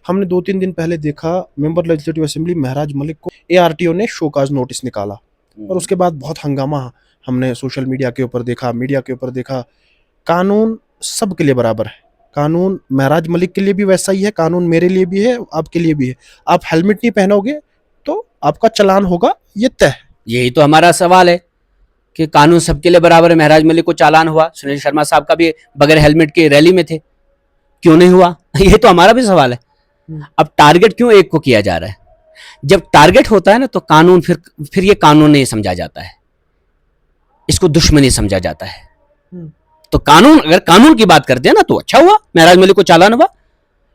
हमने 2-3 दिन पहले देखा मेंबर लेजिस्लेटिव असेंबली महराज मलिक को एआरटीओ ने शोकाज नोटिस निकाला और उसके बाद बहुत हंगामा हमने सोशल मीडिया के ऊपर देखा, मीडिया के ऊपर देखा। कानून सबके लिए बराबर है। कानून महराज मलिक के लिए भी वैसा ही है, कानून मेरे लिए भी है, आपके लिए भी है। आप हेलमेट नहीं पहनोगे तो आपका चालान होगा, ये तय है। यही तो हमारा सवाल है कि कानून सबके लिए बराबर है। महराज मलिक को चालान हुआ, सुनील शर्मा साहब का भी बगैर हेलमेट के रैली में थे, क्यों नहीं हुआ? ये तो हमारा भी सवाल है। अब टारगेट क्यों एक को किया जा रहा है? जब टारगेट होता है ना तो कानून फिर ये कानून नहीं समझा जाता है, इसको दुश्मनी समझा जाता है। तो कानून, अगर कानून की बात करते हैं ना तो अच्छा हुआ महराज मलिक को चालान हुआ।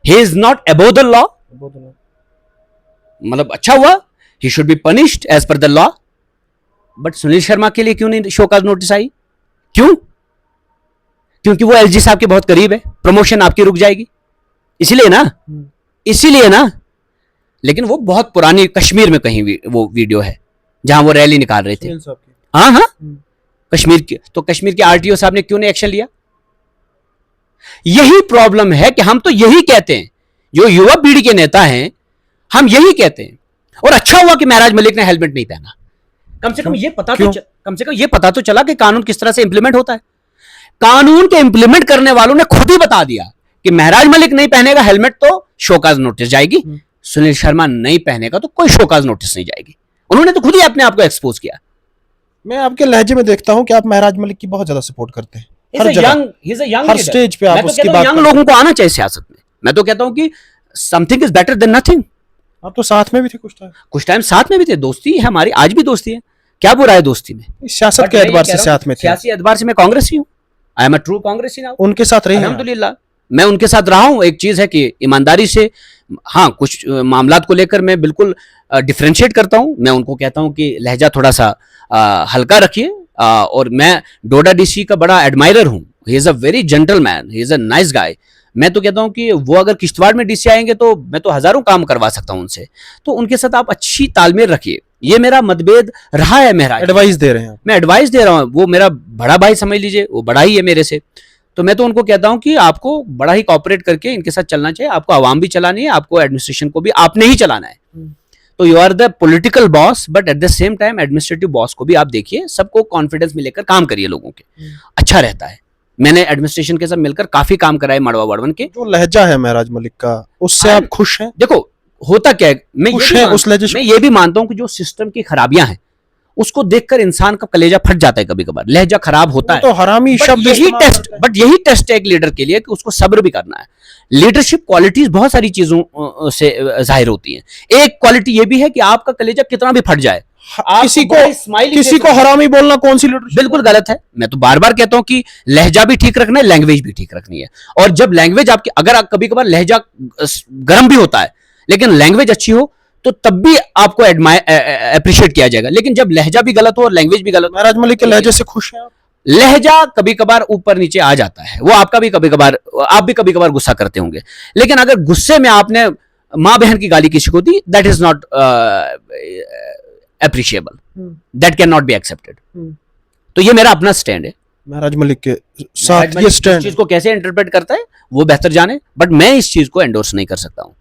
He is not above the law, मतलब अच्छा हुआ, he should be punished as per the law. But Sunil Sharma के लिए क्यों नहीं शोकाज नोटिस आई? क्यों? क्योंकि वो एलजी साहब के बहुत करीब है, प्रमोशन आपकी रुक जाएगी, इसीलिए ना, इसीलिए ना। लेकिन वो बहुत पुरानी कश्मीर में कहीं वो वीडियो है जहां वो रैली निकाल रहे थे। हाँ हाँ, कश्मीर की, तो कश्मीर के आरटीओ साहब ने क्यों नहीं एक्शन लिया? यही प्रॉब्लम है कि हम तो यही कहते हैं, जो युवा पीढ़ी के नेता हैं, हम यही कहते हैं। और अच्छा हुआ कि महराज मलिक ने हेलमेट नहीं पहना। कम से कम ये पता तो चला कि कानून किस तरह से इंप्लीमेंट होता है। कानून के इंप्लीमेंट करने वालों ने खुद ही बता दिया कि महराज मलिक नहीं पहनेगा हेलमेट तो शोकाज नोटिस जाएगी, सुनील शर्मा नहीं पहनेगा तो कोई शोकाज नोटिस नहीं जाएगी। उन्होंने तो खुद ही अपने आप को एक्सपोज किया। मैं आपके लहजे में देखता हूं कि आप महराज मलिक की बहुत ज्यादा सपोर्ट करते हैं। हर स्टेज पे आप उसकी बात यंग लोगों को आना चाहिए सियासत में। मैं तो कहता हूं कि something is better than nothing. आप तो साथ में भी थे कुछ टाइम साथ में भी थे, दोस्ती है हमारी, आज भी दोस्ती है। क्या बुरा है दोस्ती में? सियासत के एतबार से साथ में थे। सियासी एतबार से मैं कांग्रेसी हूं, आई एम अ ट्रू कांग्रेसी नाउ। उनके साथ रहे, अल्हम्दुलिल्लाह मैं उनके साथ रहा हूं। एक चीज है कि ईमानदारी से, हाँ, कुछ मामलात को लेकर मैं बिल्कुल डिफरेंशिएट करता हूं। मैं उनको कहता हूं कि लहजा थोड़ा सा हल्का रखिए। और मैं डोडा डीसी का बड़ा एडमायरर हूं। He is a very gentleman, he is a nice guy. मैं तो कहता हूं कि वो अगर किश्तवाड़ में डीसी आएंगे तो मैं तो हजारों काम करवा सकता हूं उनसे। तो उनके साथ आप अच्छी तालमेल रखिए। ये मेरा मतभेद रहा है। महराज एडवाइस दे रहे हैं, मैं एडवाइस दे रहा हूं। वो मेरा बड़ा भाई समझ लीजिए, वो बड़ा ही है मेरे से। तो मैं तो उनको कहता हूं कि आपको बड़ा ही कोऑपरेट करके इनके साथ चलना चाहिए। आपको आवाम भी चलानी है, आपको एडमिनिस्ट्रेशन को भी आपने ही चलाना है। तो you are the political boss, but at the same time administrative boss को भी आप देखिए। सबको कॉन्फिडेंस में लेकर काम करिए लोगों के, अच्छा रहता है। मैंने एडमिनिस्ट्रेशन के साथ मिलकर काफी काम कराए मड़वा वड़वन के। जो लहजा है महराज मलिक का, उससे आप खुश हैं? देखो होता क्या है, मैं ये भी मानता हूं कि जो सिस्टम की खराबियां हैं उसको देखकर इंसान का कलेजा फट जाता है। कभी कभार लहजा खराब होता है, तो हरामी शब्द यही टेस्ट है एक लीडर के लिए कि उसको सब्र भी करना है। लीडरशिप क्वालिटीज बहुत सारी चीजों से जाहिर होती हैं। एक क्वालिटी ये भी है कि आपका कलेजा कितना भी फट जाए, किसी को हरामी बोलना कौन सी लीडरशिप? बिल्कुल गलत है। मैं तो बार बार कहता हूं कि लहजा भी ठीक रखना है, लैंग्वेज भी ठीक रखनी है। और जब लैंग्वेज आपकी, अगर कभी कभार लहजा गर्म भी होता है लेकिन लैंग्वेज अच्छी हो तो तब भी आपको अप्रिशिएट किया जाएगा। लेकिन जब लहजा भी गलत हो और लैंग्वेज भी गलत हो। महराज मलिक के लहजे से खुश हैं आप? लहजा कभी कभार ऊपर नीचे आ जाता है, वो आपका भी कभी कभार, आप भी कभी कभार गुस्सा करते होंगे। लेकिन अगर गुस्से में आपने मां बहन की गाली किसी को दी, that is not appreciable, that can not be accepted. तो ये मेरा अपना स्टैंड है। महराज मलिक के साथ ये स्टैंड, इस चीज को कैसे इंटरप्रेट करता है वो बेहतर जाने, बट मैं इस चीज को एंडोर्स नहीं कर सकता हूं।